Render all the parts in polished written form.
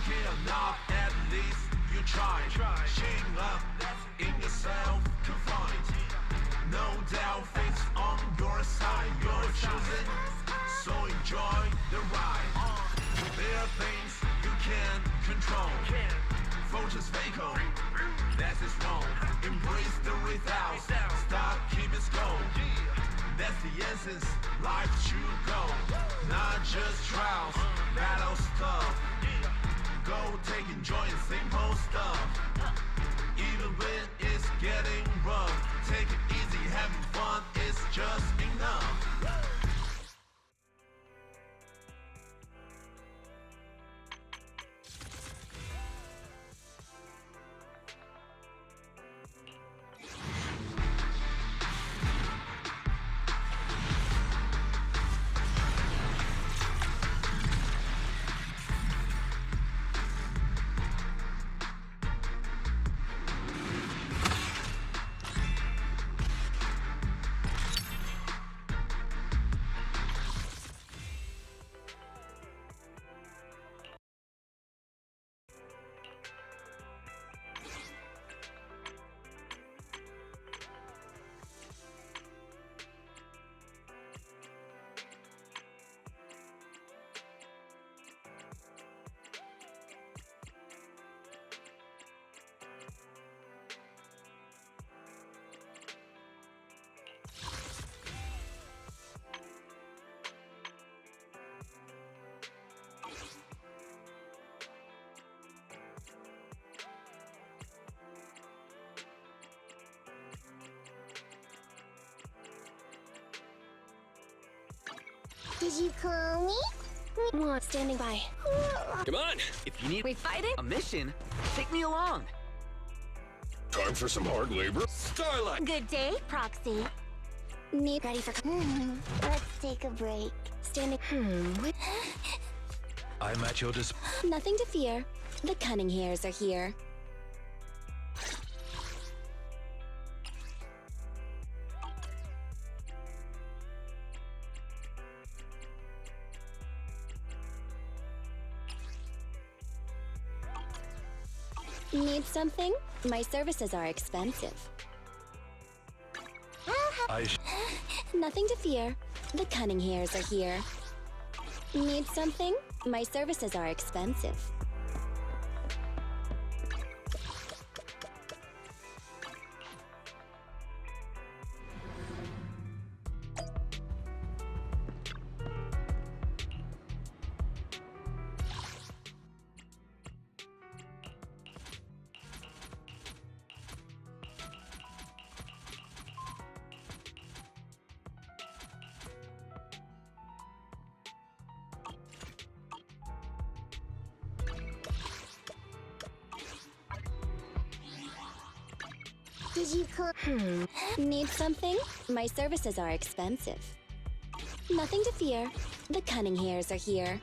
cannot, at least you try. Shame up in yourself to find. No doubt fate's on your side. You're choosing, so enjoy the ride. There are things you can't control. Fortune's fatal, that is wrong. Embrace the without, stop, keep it going. That's the essence, life should go. Not just trials, battle stuff. Go take enjoy in simple stuff. Even when it's getting rough, take it easy, having fun is just enough. Did you call me? Standing by. Come on! If you need We fighting? a mission, take me along. Time for some hard labor? Starlight! Good day, Proxy. Need ready for Let's take a break. standing. I'm at your Nothing to fear. The cunning hairs are here. Need something? My services are expensive. Nothing to fear. The cunning hairs are here. Need something? My services are expensive. Did you call? Need something? My services are expensive. Nothing to fear. The cunning hairs are here.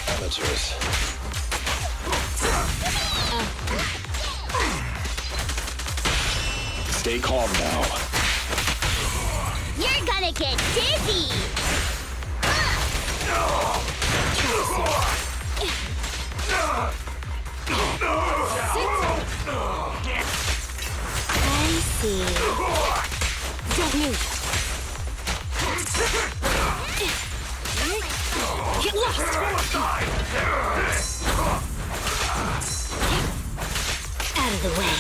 Amateurs. Stay calm now. You're gonna get dizzy! I see. Don't move. Get lost! Out of the way.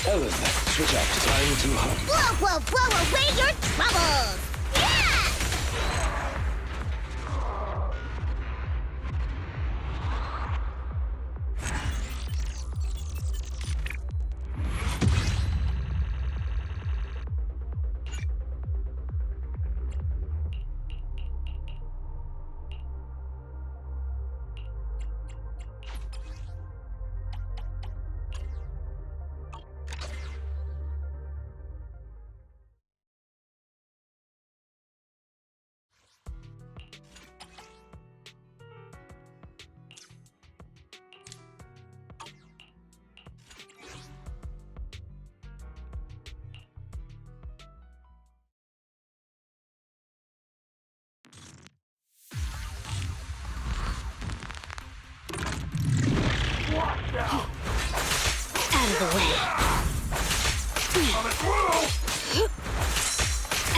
Ellen, switch out. Time to hunt. Blow away your troubles! Yeah!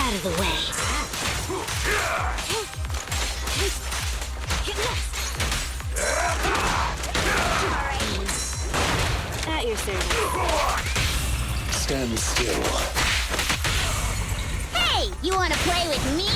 Out of the way. At your service. Stand still. Hey, you wanna play with me?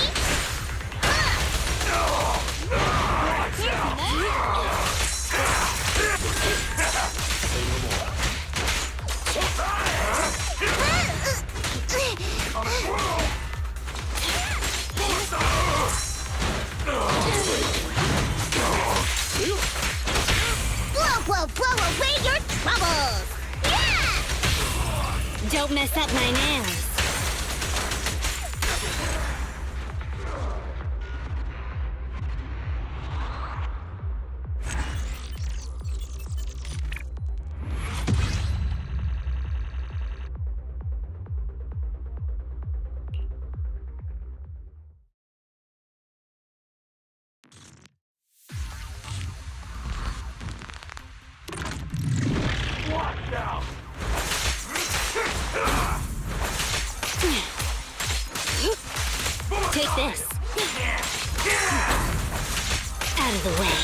Blow away your troubles! Yeah! Don't mess up my nails. Take this. Out of the way.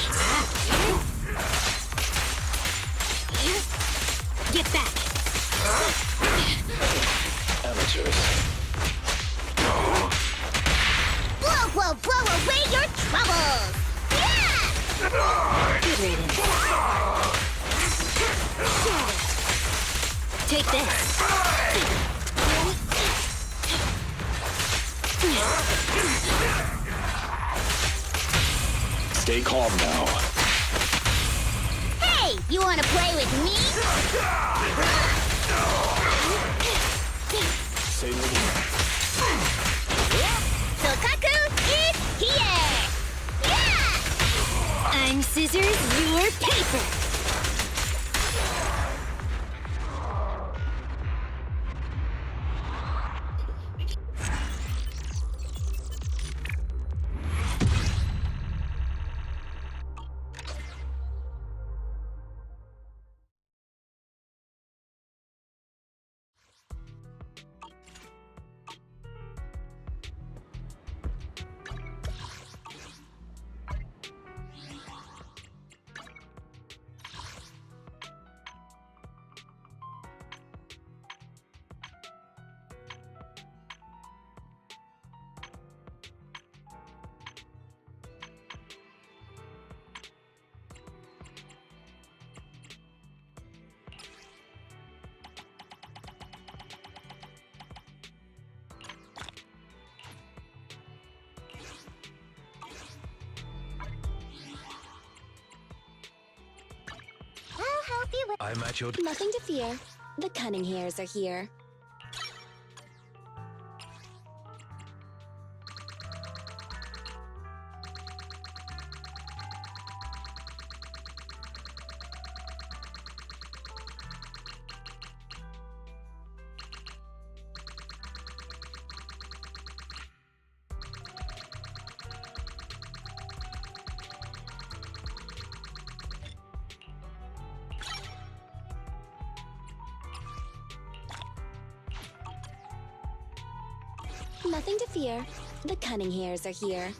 Get back. Amateurs. Blow away your troubles! Yeah! Good riddance. Take this. Stay calm now. Hey, you wanna play with me? Say no more. Sokaku is here! Yeah! I'm scissors, you're paper. I'll help you with... I'm at your... Nothing to fear. The cunning hairs are here. Nothing to fear. The cunning hairs are here.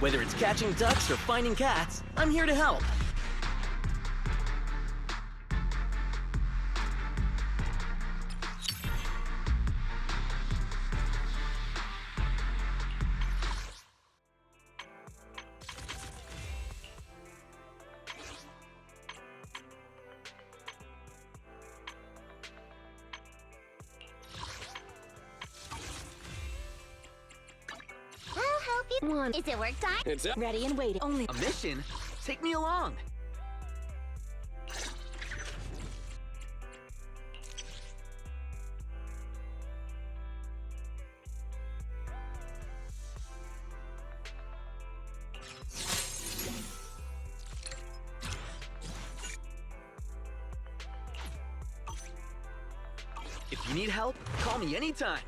Whether it's catching ducks or finding cats, I'm here to help. I'll help you. Is it work time? It's up. Ready and waiting. Only A mission? Take me along. If you need help, call me anytime.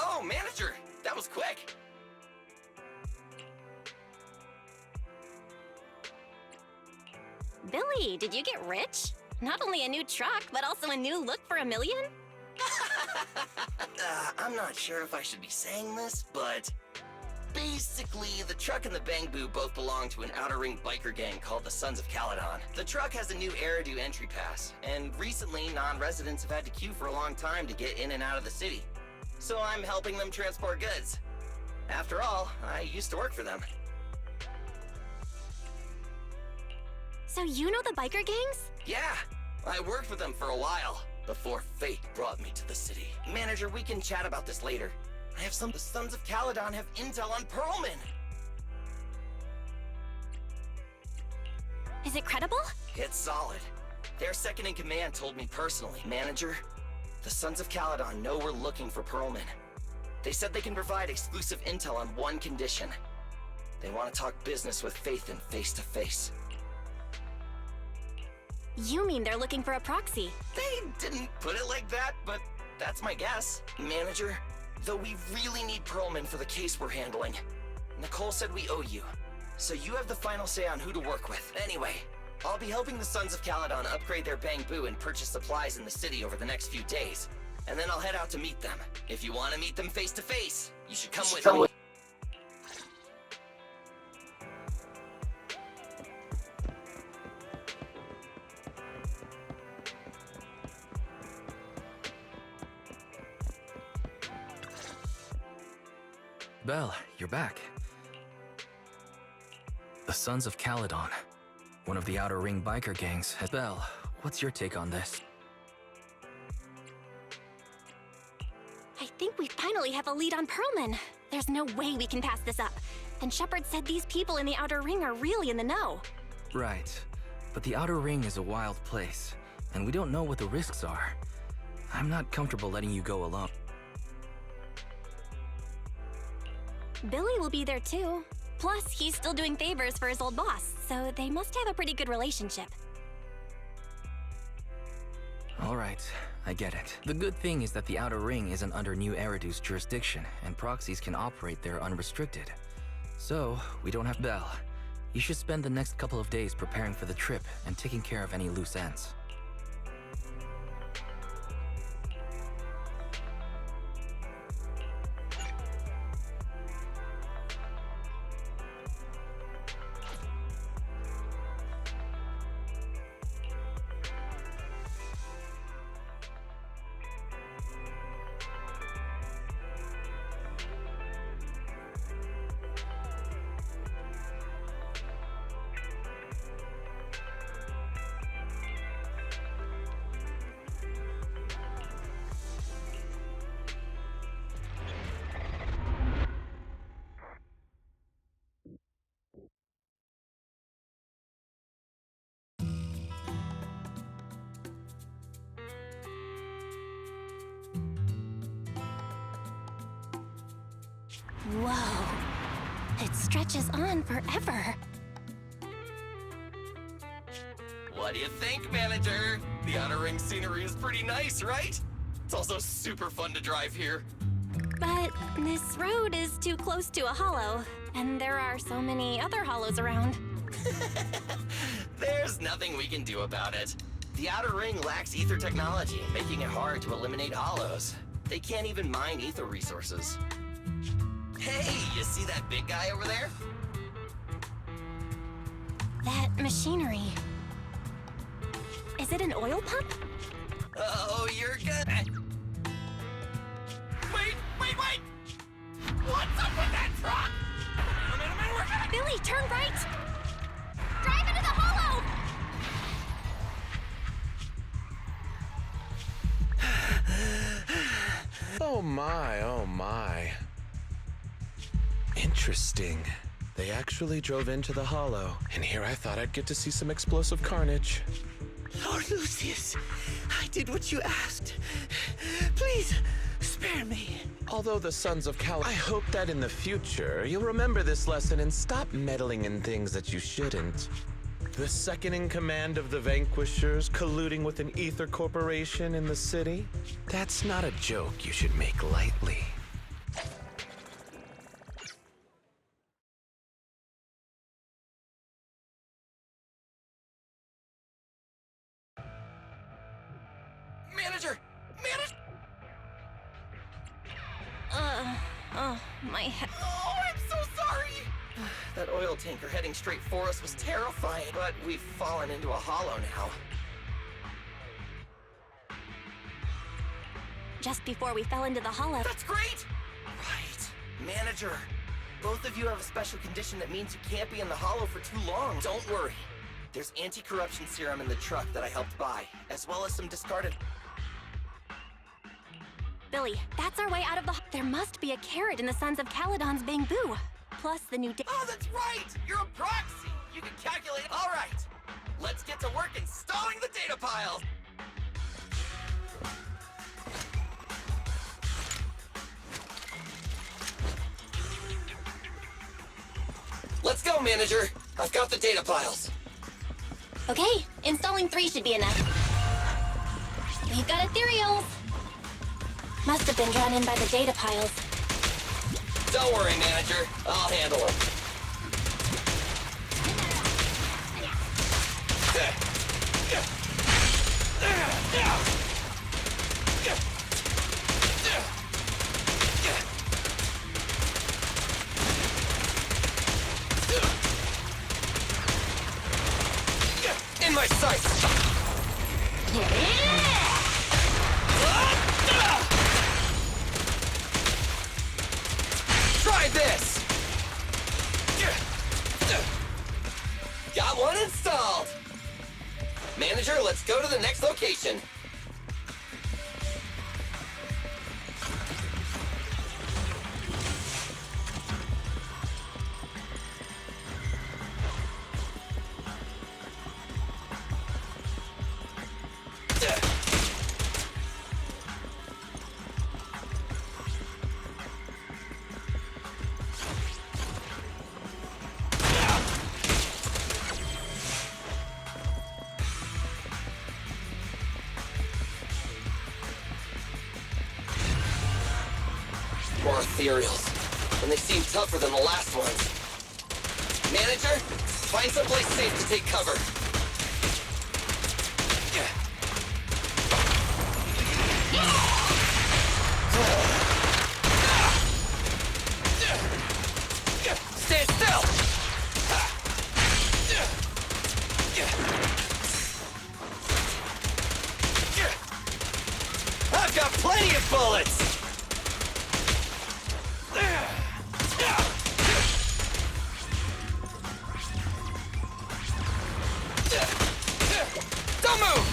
Oh, manager! That was quick! Billy, did you get rich? Not only a new truck, but also a new look for $1 million? I'm not sure if I should be saying this, but basically, the truck and the Bang Boo both belong to an outer ring biker gang called the Sons of Caledon. The truck has a new Eridu entry pass, and recently, non-residents have had to queue for a long time to get in and out of the city. So I'm helping them transport goods. After all, I used to work for them. So you know the biker gangs? Yeah, I worked with them for a while, before fate brought me to the city. Manager, we can chat about this later. I have the Sons of Caledon have intel on Pearlman! Is it credible? It's solid. Their second in command told me personally, Manager, the Sons of Caledon know we're looking for Pearlman. They said they can provide exclusive intel on one condition. They want to talk business with Faith and face to face. You mean they're looking for a proxy? They didn't put it like that, but that's my guess. Manager, though we really need Perlman for the case we're handling. Nicole said we owe you, so you have the final say on who to work with. Anyway, I'll be helping the Sons of Caledon upgrade their Bangbu and purchase supplies in the city over the next few days. And then I'll head out to meet them. If you want to meet them face to face, you should come with me. Belle, you're back. The Sons of Caledon, one of the Outer Ring biker gangs. Belle, what's your take on this? I think we finally have a lead on Perlman. There's no way we can pass this up. And Shepard said these people in the Outer Ring are really in the know. Right, but the Outer Ring is a wild place, and we don't know what the risks are. I'm not comfortable letting you go alone. Billy will be there too. Plus, he's still doing favors for his old boss, so they must have a pretty good relationship. All right, I get it. The good thing is that the Outer Ring isn't under New Eridu's jurisdiction, and proxies can operate there unrestricted. So, we don't have Belle. You should spend the next couple of days preparing for the trip and taking care of any loose ends. Whoa. It stretches on forever. What do you think, Manager? The Outer Ring scenery is pretty nice, right? It's also super fun to drive here. But this road is too close to a hollow, and there are so many other hollows around. There's nothing we can do about it. The Outer Ring lacks ether technology, making it hard to eliminate hollows. They can't even mine ether resources. Hey, you see that big guy over there? That machinery. Is it an oil pump? Oh, you're good. Wait! What's up with that truck? We're gonna... Billy, turn right! Drive into the hollow! Oh my. Interesting. They actually drove into the hollow, and here I thought I'd get to see some explosive carnage. Lord Lucius, I did what you asked. Please, spare me. Although the Sons of Cal, I hope that in the future you'll remember this lesson and stop meddling in things that you shouldn't. The second in command of the Vanquishers colluding with an ether corporation in the city? That's not a joke you should make lightly. Manager! Oh, my head. Oh, I'm so sorry! That oil tanker heading straight for us was terrifying, but we've fallen into a hollow now. Just before we fell into the hollow. That's great! Right. Manager, both of you have a special condition that means you can't be in the hollow for too long. Don't worry. There's anti-corruption serum in the truck that I helped buy, as well as some discarded... Billy, that's our way out of the... There must be a carrot in the Sons of Caledon's Bangbu. Plus the new... Oh, that's right! You're a proxy! You can calculate... All right! Let's get to work installing the data piles! go, Manager. I've got the data files. Okay, installing 3 should be enough. We've got ethereals. Must have been drawn in by the data piles. Don't worry, Manager. I'll handle them. In my sights! Try this! Got one installed! Manager, let's go to the next location. More ethereals. And they seem tougher than the last ones. Manager, find someplace safe to take cover. Stand still! I've got plenty of bullets! Don't move!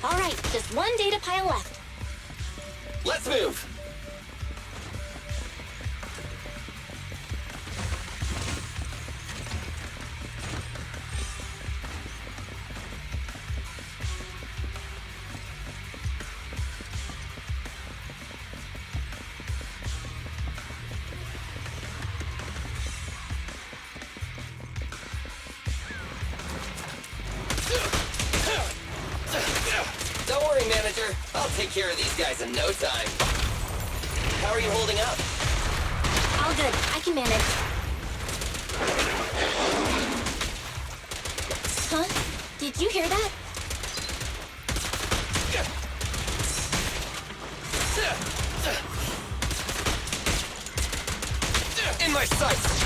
All right, just 1 data pile left. Let's move! Don't worry, Manager. I'll take care of these guys in no time. How are you holding up? All good, I can manage. Huh? Did you hear that? In my sights!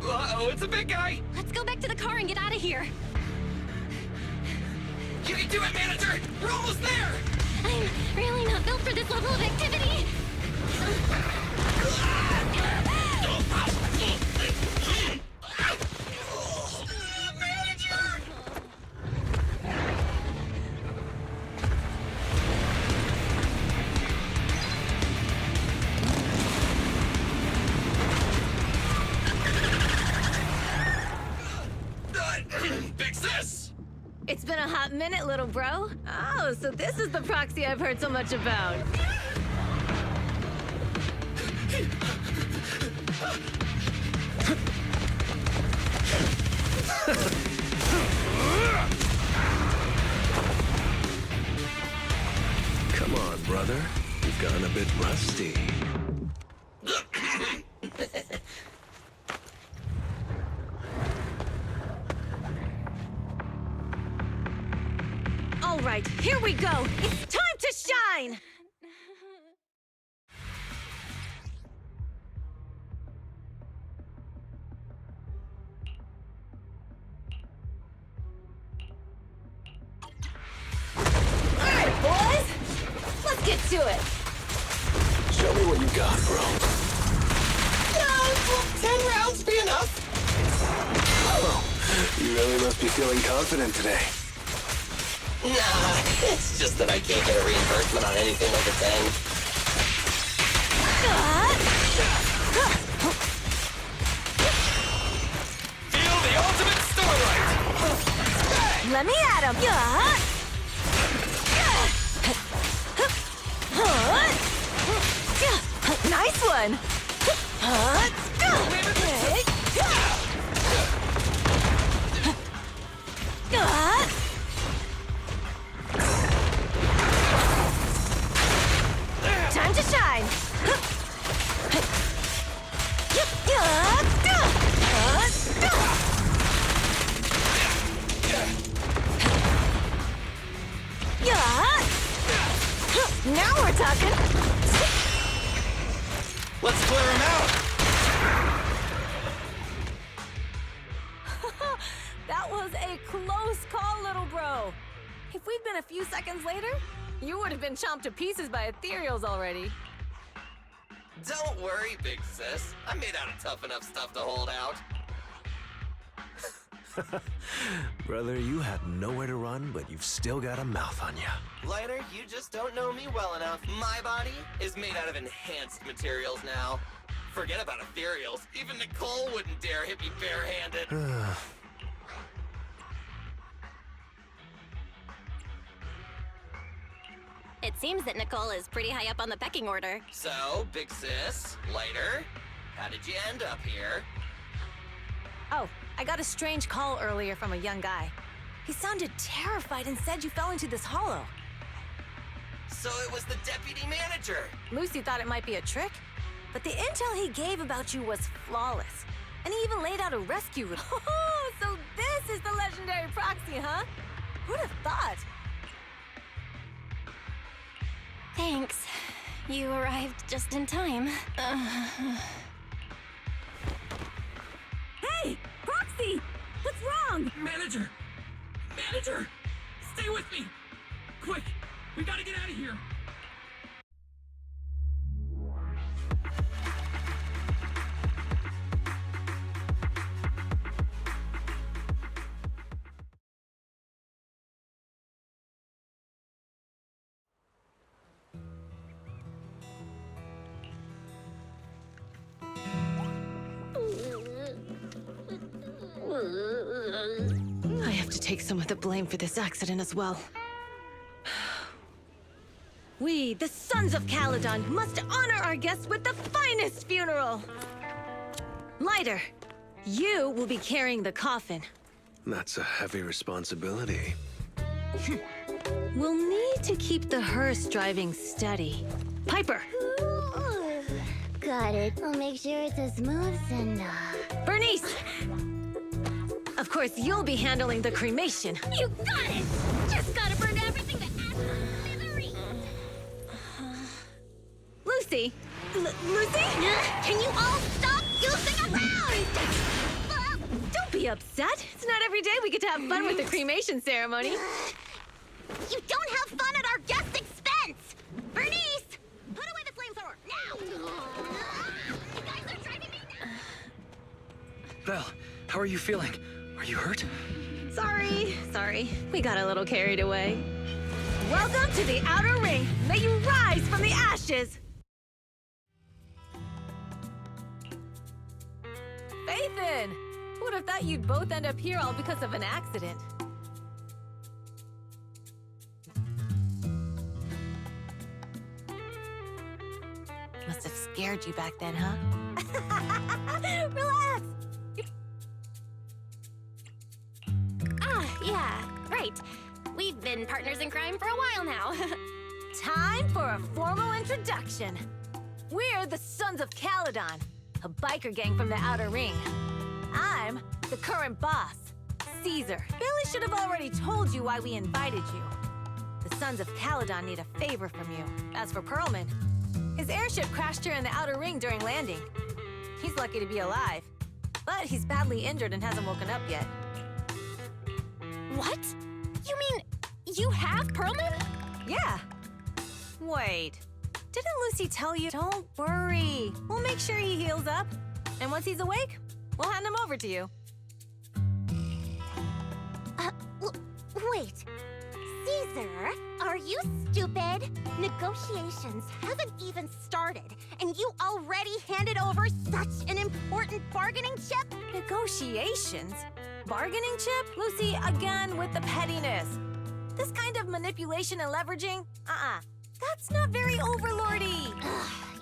Uh-oh, it's a big guy! Let's go back to the car and get out of here. You can do it, Manager! We're almost there! I'm really not built for this level of activity. Manager! Fix this! It's been a hot minute, little bro. Oh, so this is the proxy I've heard so much about. Come on, brother. You've gotten a bit rusty. All right, here we go. It's time to shine! All right, boys. Let's get to it. Show me what you got, bro. Will 10 rounds be enough? Oh, you really must be feeling confident today. Nah, it's just that I can't get a reimbursement on anything like a bang. Feel the ultimate starlight! Let me at him. Yeah. Nice one. Time to shine. Now we're talking. Let's clear him out! That was a close call, little bro. If we'd been a few seconds later, you would have been chomped to pieces by ethereals already. Don't worry, big sis. I'm made out of tough enough stuff to hold out. Brother, you have nowhere to run, but you've still got a mouth on you. Lighter, you just don't know me well enough. My body is made out of enhanced materials now. Forget about ethereals. Even Nicole wouldn't dare hit me barehanded. It seems that Nicole is pretty high up on the pecking order. So, big sis, Lighter, how did you end up here? Oh, I got a strange call earlier from a young guy. He sounded terrified and said you fell into this hollow. So it was the deputy manager. Lucy thought it might be a trick, but the intel he gave about you was flawless. And he even laid out a rescue route. Oh, so this is the legendary proxy, huh? Who'd have thought? Thanks. You arrived just in time. Hey, Proxy! What's wrong? Manager! Manager! Stay with me! Quick! We gotta get out of here! I have to take some of the blame for this accident as well. We, the Sons of Caledon, must honor our guests with the finest funeral! Lighter, you will be carrying the coffin. That's a heavy responsibility. We'll need to keep the hearse driving steady. Piper! Got it. I'll make sure it's as smooth and Bernice! Of course, you'll be handling the cremation. You got it! Just gotta burn everything that adds Lucy! Lucy? Can you all stop goofing around? Don't be upset. It's not every day we get to have fun with the cremation ceremony. You don't have fun at our guest expense! Bernice! Put away the flamethrower, now! You guys are driving me nuts! Belle, how are you feeling? Are you hurt? Sorry. We got a little carried away. Welcome to the Outer Ring. May you rise from the ashes. Faithin! Who would have thought you'd both end up here all because of an accident? Must have scared you back then, huh? Relax! Yeah, right. We've been partners in crime for a while now. Time for a formal introduction. We're the Sons of Caledon, a biker gang from the Outer Ring. I'm the current boss, Caesar. Billy should have already told you why we invited you. The Sons of Caledon need a favor from you. As for Perlman, his airship crashed here in the Outer Ring during landing. He's lucky to be alive, but he's badly injured and hasn't woken up yet. What? You mean you have Perlman? Yeah. Wait, didn't Lucy tell you? Don't worry. We'll make sure he heals up. And once he's awake, we'll hand him over to you. Wait. Caesar, are you stupid? Negotiations haven't even started, and you already handed over such an important bargaining chip? Negotiations? Bargaining chip? Lucy, again with the pettiness. This kind of manipulation and leveraging? That's not very overlordy.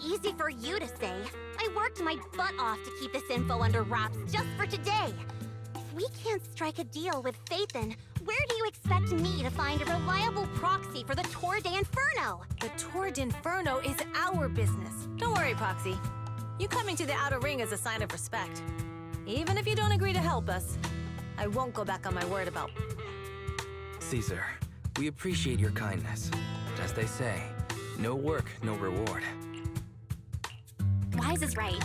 Easy for you to say. I worked my butt off to keep this info under wraps just for today. If we can't strike a deal with Phaethon, where do you expect me to find a reliable proxy for the Tour de Inferno? The Tour d'Inferno is our business. Don't worry, Proxy. You coming to the Outer Ring is a sign of respect. Even if you don't agree to help us, I won't go back on my word about... Caesar, we appreciate your kindness. But as they say, no work, no reward. Wise is right.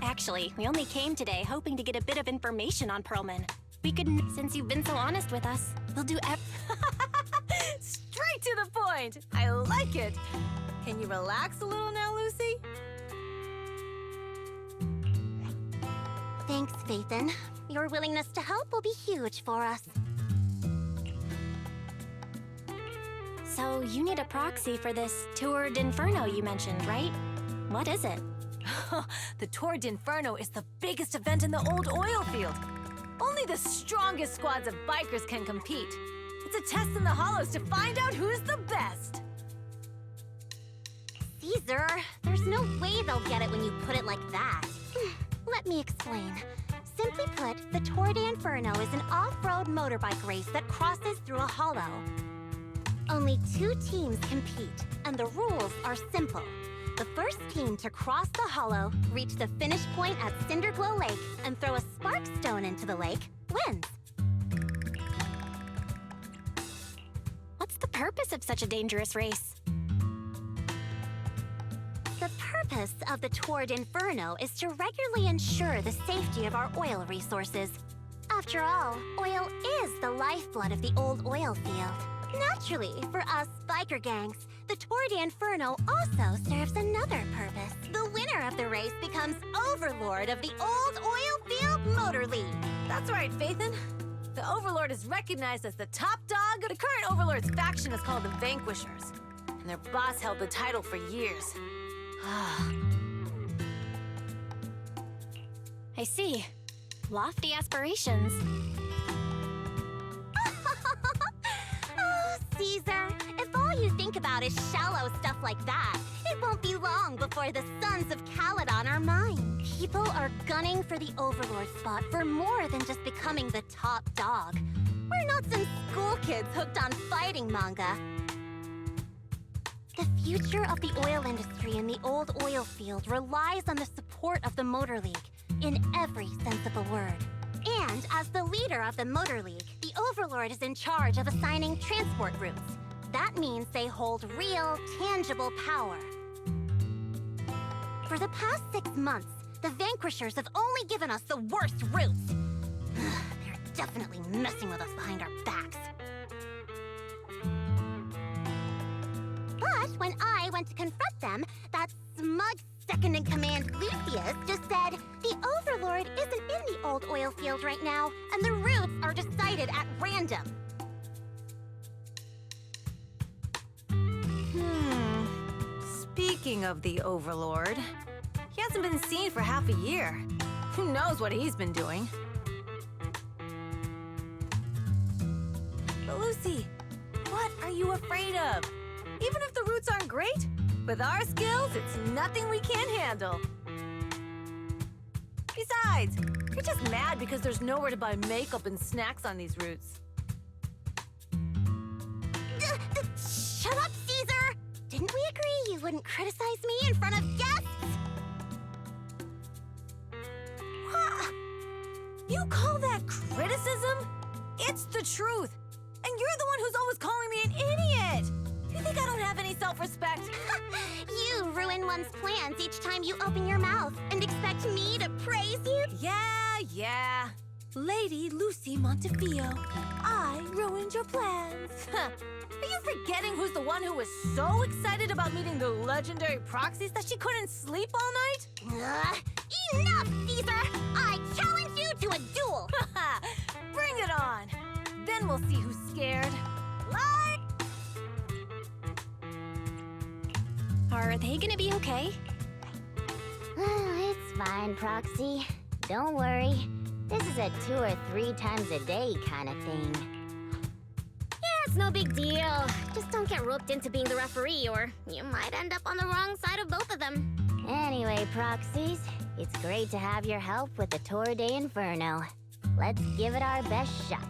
Actually, we only came today hoping to get a bit of information on Pearlman. We could, since you've been so honest with us, we'll do Straight to the point! I like it! Can you relax a little now, Lucy? Thanks, Phaethon. Your willingness to help will be huge for us. So you need a proxy for this Tour d'Inferno you mentioned, right? What is it? The Tour d'Inferno is the biggest event in the old oil field. Only the strongest squads of bikers can compete. It's a test in the hollows to find out who's the best. Caesar, there's no way they'll get it when you put it like that. Let me explain. Simply put, the Tour de Inferno is an off-road motorbike race that crosses through a hollow. Only 2 teams compete, and the rules are simple. The first team to cross the hollow, reach the finish point at Cinderglow Lake, and throw a spark stone into the lake, wins. What's the purpose of such a dangerous race? The purpose of the Tour d'Inferno is to regularly ensure the safety of our oil resources. After all, oil is the lifeblood of the old oil field. Naturally, for us biker gangs, the Tour de Inferno also serves another purpose. The winner of the race becomes overlord of the old oil field motor league. That's right, Phaethon. The Overlord is recognized as the top dog. The current Overlord's faction is called the Vanquishers, and their boss held the title for years. I see. Lofty aspirations. Oh, Caesar, if all you think about is shallow stuff like that, it won't be long before the Sons of Caledon are mine. People are gunning for the Overlord spot for more than just becoming the top dog. We're not some school kids hooked on fighting manga. The future of the oil industry in the old oil field relies on the support of the Motor League, in every sense of the word. And as the leader of the Motor League, the Overlord is in charge of assigning transport routes. That means they hold real, tangible power. For the past 6 months, the Vanquishers have only given us the worst routes. They're definitely messing with us behind our backs. But when I went to confront them, that smug second-in-command Lucius just said, the Overlord isn't in the old oil field right now, and the routes are decided at random. Speaking of the Overlord, he hasn't been seen for half a year. Who knows what he's been doing? But Lucy, what are you afraid of? Even if the routes aren't great, with our skills, it's nothing we can't handle. Besides, you're just mad because there's nowhere to buy makeup and snacks on these routes. Shut up, Caesar! Didn't we agree you wouldn't criticize me in front of guests? You call that criticism? It's the truth. And you're the one who's always calling me an idiot. You think I don't have any self-respect? You ruin one's plans each time you open your mouth and expect me to praise you? Yeah. Lady Lucy Montefiore, I ruined your plans. Are you forgetting who's the one who was so excited about meeting the legendary proxies that she couldn't sleep all night? Enough, Caesar! I challenge you to a duel! Bring it on! Then we'll see who's scared. Like Are they gonna be okay? It's fine, Proxy. Don't worry. This is a 2 or 3 times a day kind of thing. Yeah, it's no big deal. Just don't get roped into being the referee, or you might end up on the wrong side of both of them. Anyway, Proxies, it's great to have your help with the Tour de Inferno. Let's give it our best shot.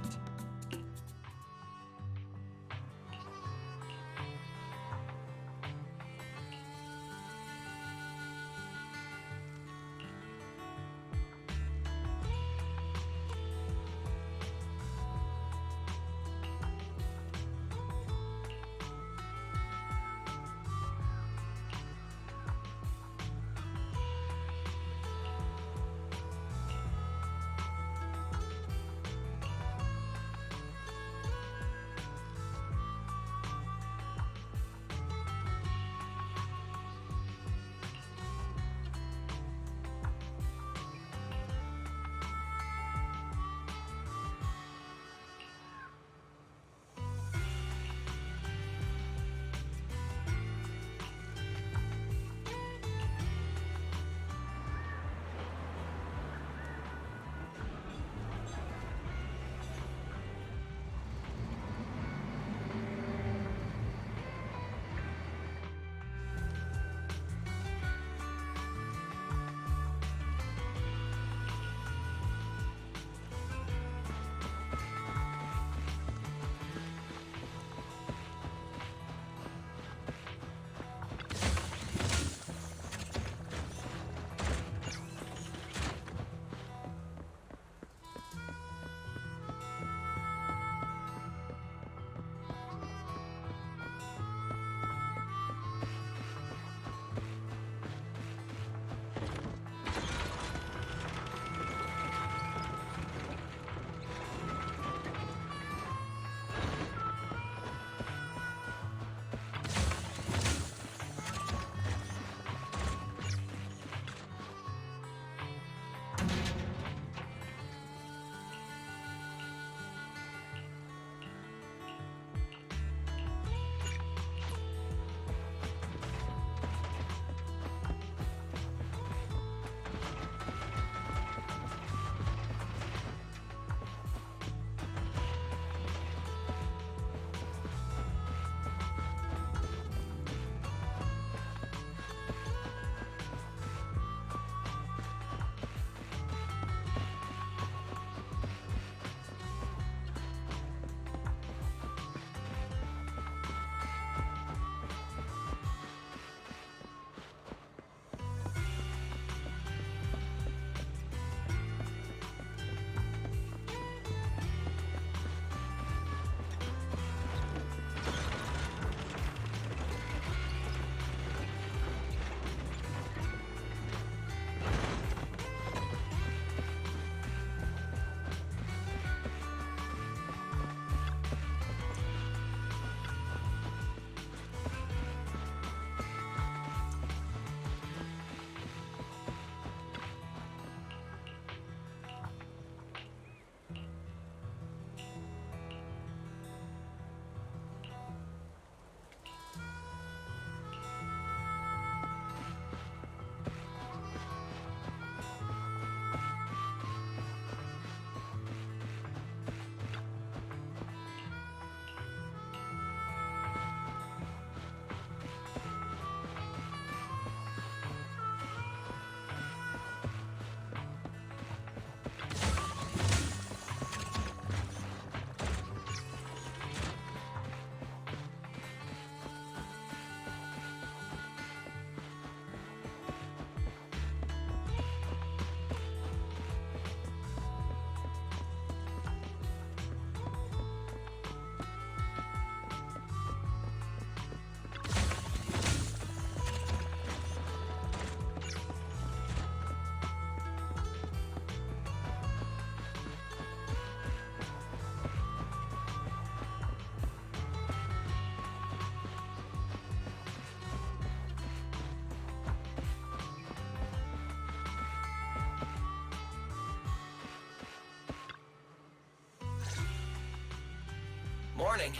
Morning.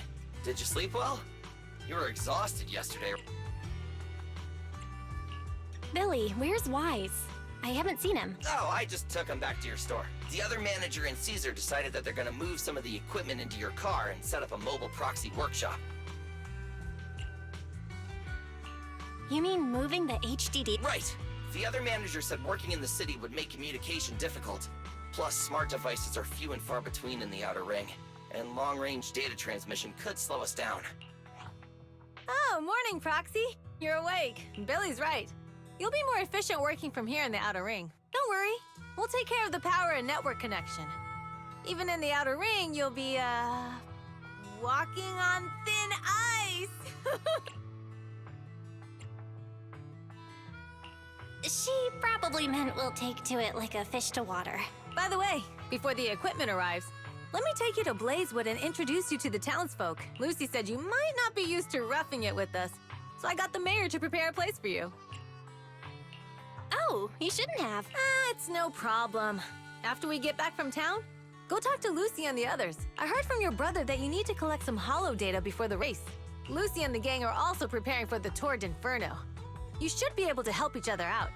Did you sleep well? You were exhausted yesterday. Billy, where's Wise? I haven't seen him. Oh, I just took him back to your store. The other manager and Caesar decided that they're gonna move some of the equipment into your car and set up a mobile proxy workshop. You mean moving the HDD? Right! The other manager said working in the city would make communication difficult. Plus, smart devices are few and far between in the Outer Ring, and long-range data transmission could slow us down. Oh, morning, Proxy. You're awake. Billy's right. You'll be more efficient working from here in the Outer Ring. Don't worry. We'll take care of the power and network connection. Even in the Outer Ring, you'll be, walking on thin ice. She probably meant we'll take to it like a fish to water. By the way, before the equipment arrives, let me take you to Blazewood and introduce you to the townsfolk. Lucy said you might not be used to roughing it with us, so I got the mayor to prepare a place for you. Oh, you shouldn't have. It's no problem. After we get back from town, go talk to Lucy and the others. I heard from your brother that you need to collect some holo data before the race. Lucy and the gang are also preparing for the Tour d'Inferno. You should be able to help each other out.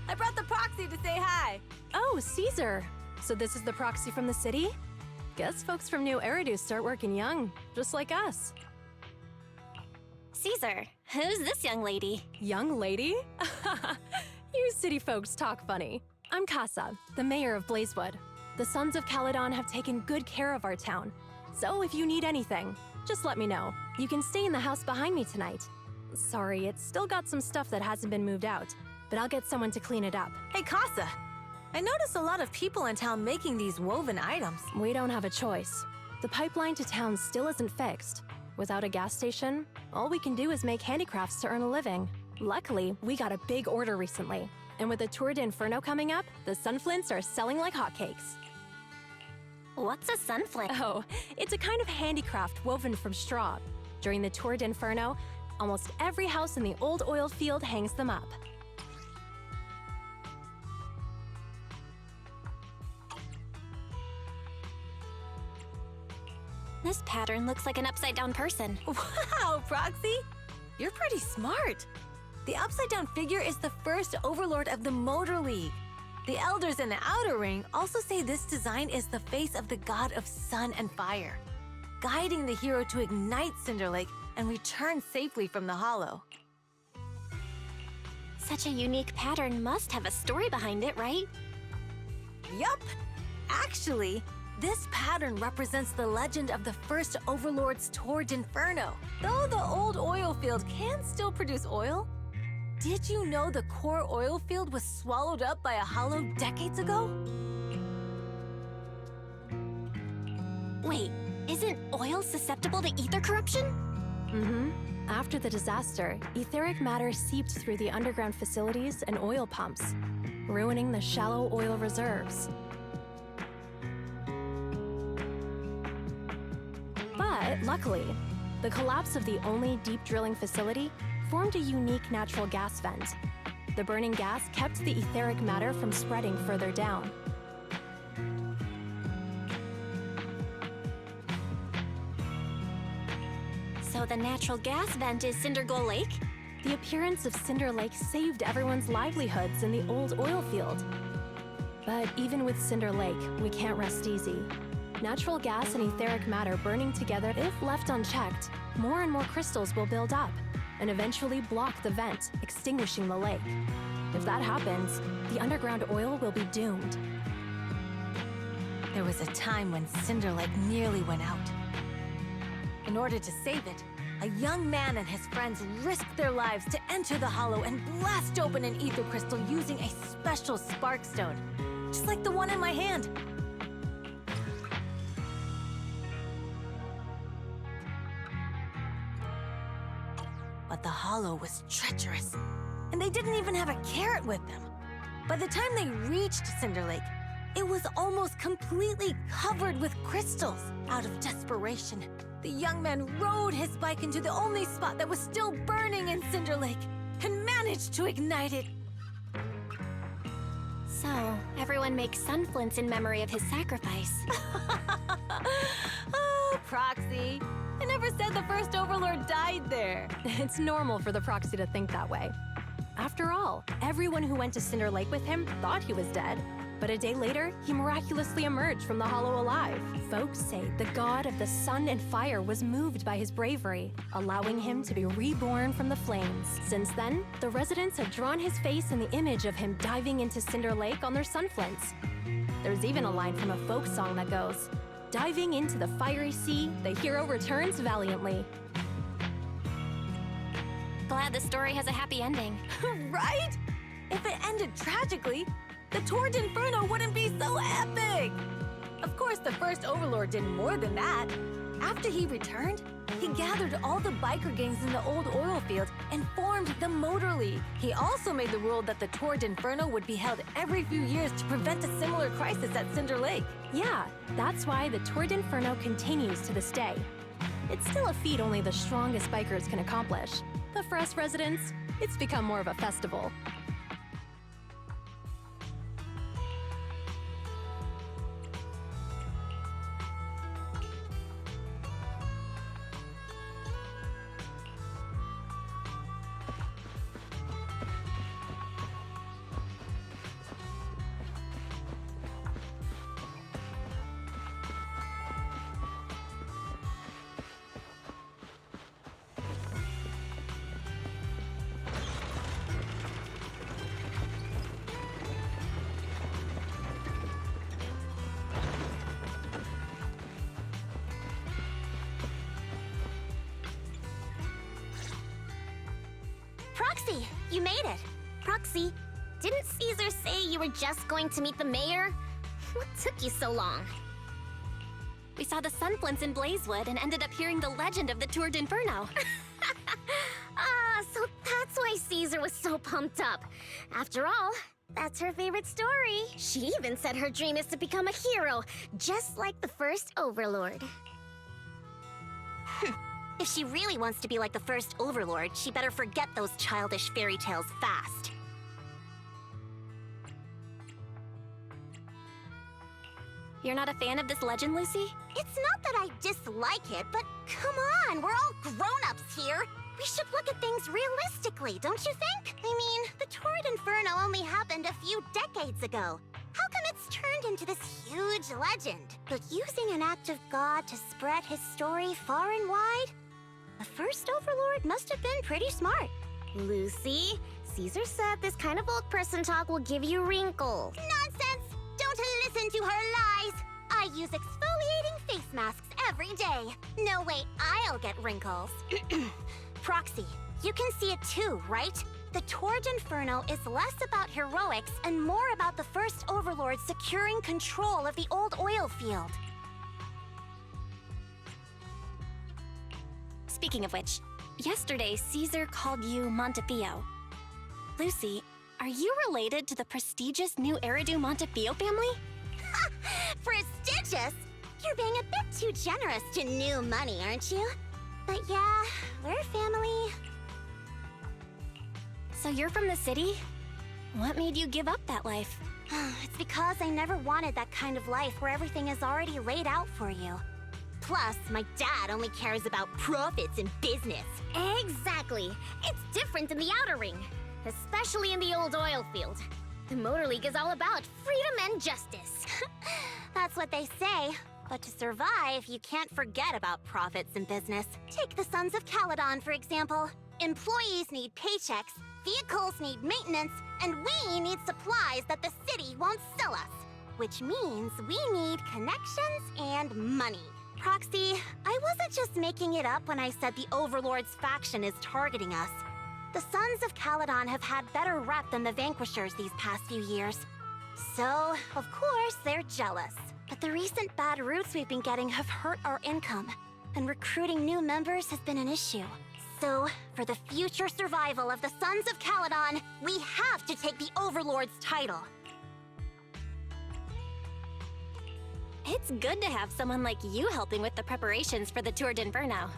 I brought the proxy to say hi. Oh, Caesar. So this is the proxy from the city? Guess folks from New Eridu start working young, just like us. Caesar, who's this young lady? Young lady? You city folks talk funny. I'm Casa, the mayor of Blazewood. The Sons of Caledon have taken good care of our town. So if you need anything, just let me know. You can stay in the house behind me tonight. Sorry, it's still got some stuff that hasn't been moved out, but I'll get someone to clean it up. Hey, Casa. I noticed a lot of people in town making these woven items. We don't have a choice. The pipeline to town still isn't fixed. Without a gas station, all we can do is make handicrafts to earn a living. Luckily, we got a big order recently. And with the Tour d'Inferno coming up, the sunflints are selling like hotcakes. What's a sunflint? Oh, it's a kind of handicraft woven from straw. During the Tour d'Inferno, almost every house in the old oil field hangs them up. This pattern looks like an upside-down person. Wow, Proxy! You're pretty smart. The upside-down figure is the first overlord of the Motor League. The elders in the Outer Ring also say this design is the face of the god of sun and fire, guiding the hero to ignite Cinder Lake and return safely from the hollow. Such a unique pattern must have a story behind it, right? Yup! Actually, this pattern represents the legend of the first Overlord's Tour d'Inferno. Though the old oil field can still produce oil, did you know the core oil field was swallowed up by a hollow decades ago? Wait, isn't oil susceptible to ether corruption? Mm-hmm. After the disaster, etheric matter seeped through the underground facilities and oil pumps, ruining the shallow oil reserves. But luckily, the collapse of the only deep drilling facility formed a unique natural gas vent. The burning gas kept the etheric matter from spreading further down. So the natural gas vent is Cindergold Lake? The appearance of Cinder Lake saved everyone's livelihoods in the old oil field. But even with Cinder Lake, we can't rest easy. Natural gas and etheric matter burning together, if left unchecked, more and more crystals will build up and eventually block the vent, extinguishing the lake. If that happens, the underground oil will be doomed. There was a time when Cinder Lake nearly went out. In order to save it, a young man and his friends risked their lives to enter the hollow and blast open an ether crystal using a special spark stone, just like the one in my hand. But the hollow was treacherous, and they didn't even have a carrot with them. By the time they reached Cinder Lake, it was almost completely covered with crystals. Out of desperation, the young man rode his bike into the only spot that was still burning in Cinder Lake and managed to ignite it. So, everyone makes sunflints in memory of his sacrifice. Oh, Proxy. I never said the first Overlord died there. It's normal for the Proxy to think that way. After all, everyone who went to Cinder Lake with him thought he was dead. But a day later, he miraculously emerged from the hollow alive. Folks say the god of the sun and fire was moved by his bravery, allowing him to be reborn from the flames. Since then, the residents have drawn his face in the image of him diving into Cinder Lake on their sunflints. There's even a line from a folk song that goes, "Diving into the fiery sea, the hero returns valiantly." Glad the story has a happy ending. Right? If it ended tragically, the Torrent Inferno wouldn't be so epic! Of course, the first Overlord did more than that. After he returned, he gathered all the biker gangs in the old oil field and formed the Motor League. He also made the rule that the Torrent Inferno would be held every few years to prevent a similar crisis at Cinder Lake. Yeah, that's why the Torrent Inferno continues to this day. It's still a feat only the strongest bikers can accomplish. But for us residents, it's become more of a festival. Proxy, you made it. Proxy, didn't Caesar say you were just going to meet the mayor? What took you so long? We saw the sunflints in Blazewood and ended up hearing the legend of the Tour d'Inferno. So that's why Caesar was so pumped up. After all, that's her favorite story. She even said her dream is to become a hero, just like the first Overlord. If she really wants to be like the first Overlord, she better forget those childish fairy tales fast. You're not a fan of this legend, Lucy? It's not that I dislike it, but come on, we're all grown-ups here. We should look at things realistically, don't you think? I mean, the Torrid Inferno only happened a few decades ago. How come it's turned into this huge legend? But using an act of God to spread his story far and wide? The first Overlord must have been pretty smart. Lucy, Caesar said this kind of old person talk will give you wrinkles. Nonsense! Don't listen to her lies! I use exfoliating face masks every day. No way I'll get wrinkles. Proxy, you can see it too, right? The Torrid Inferno is less about heroics and more about the first Overlord securing control of the old oil field. Speaking of which, yesterday Caesar called you Montefiore. Lucy, are you related to the prestigious new Eridu Montefiore family? Prestigious? You're being a bit too generous to new money, aren't you? But yeah, we're family. So you're from the city? What made you give up that life? It's because I never wanted that kind of life where everything is already laid out for you. Plus, my dad only cares about profits and business. Exactly. It's different in the Outer Ring, especially in the old oil field. The Motor League is all about freedom and justice. That's what they say. But to survive, you can't forget about profits and business. Take the Sons of Caledon, for example. Employees need paychecks, vehicles need maintenance, and we need supplies that the city won't sell us. Which means we need connections and money. Proxy, I wasn't just making it up when I said the Overlord's faction is targeting us. The Sons of Caledon have had better rep than the Vanquishers these past few years. So, of course, they're jealous. But the recent bad routes we've been getting have hurt our income, and recruiting new members has been an issue. So, for the future survival of the Sons of Caledon, we have to take the Overlord's title. It's good to have someone like you helping with the preparations for the Tour d'Inferno.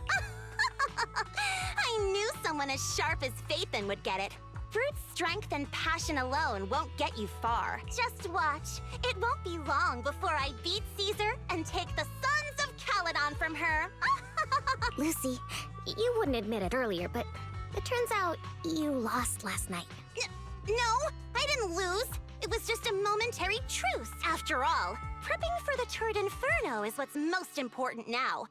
I knew someone as sharp as Phaethon would get it. Brute strength and passion alone won't get you far. Just watch. It won't be long before I beat Caesar and take the Sons of Caledon from her. Lucy, you wouldn't admit it earlier, but it turns out you lost last night. No, I didn't lose. It was just a momentary truce. After all, prepping for the Tour d'Inferno is what's most important now.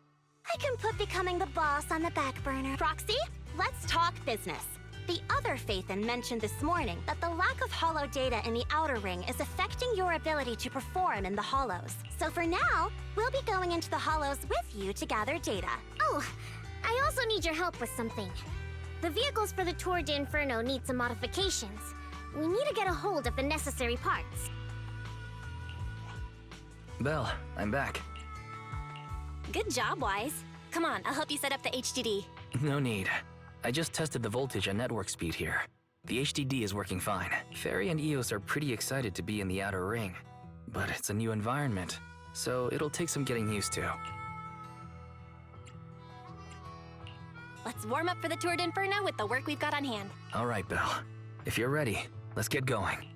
I can put becoming the boss on the back burner. Proxy, let's talk business. The other Phaethon mentioned this morning that the lack of hollow data in the Outer Ring is affecting your ability to perform in the hollows. So for now, we'll be going into the hollows with you to gather data. Oh, I also need your help with something. The vehicles for the Tour d'Inferno need some modifications. We need to get a hold of the necessary parts. Belle, I'm back. Good job, Wise. Come on, I'll help you set up the HDD. No need. I just tested the voltage and network speed here. The HDD is working fine. Fairy and Eos are pretty excited to be in the Outer Ring. But it's a new environment, so it'll take some getting used to. Let's warm up for the Tour d'Inferno with the work we've got on hand. All right, Belle. If you're ready, let's get going.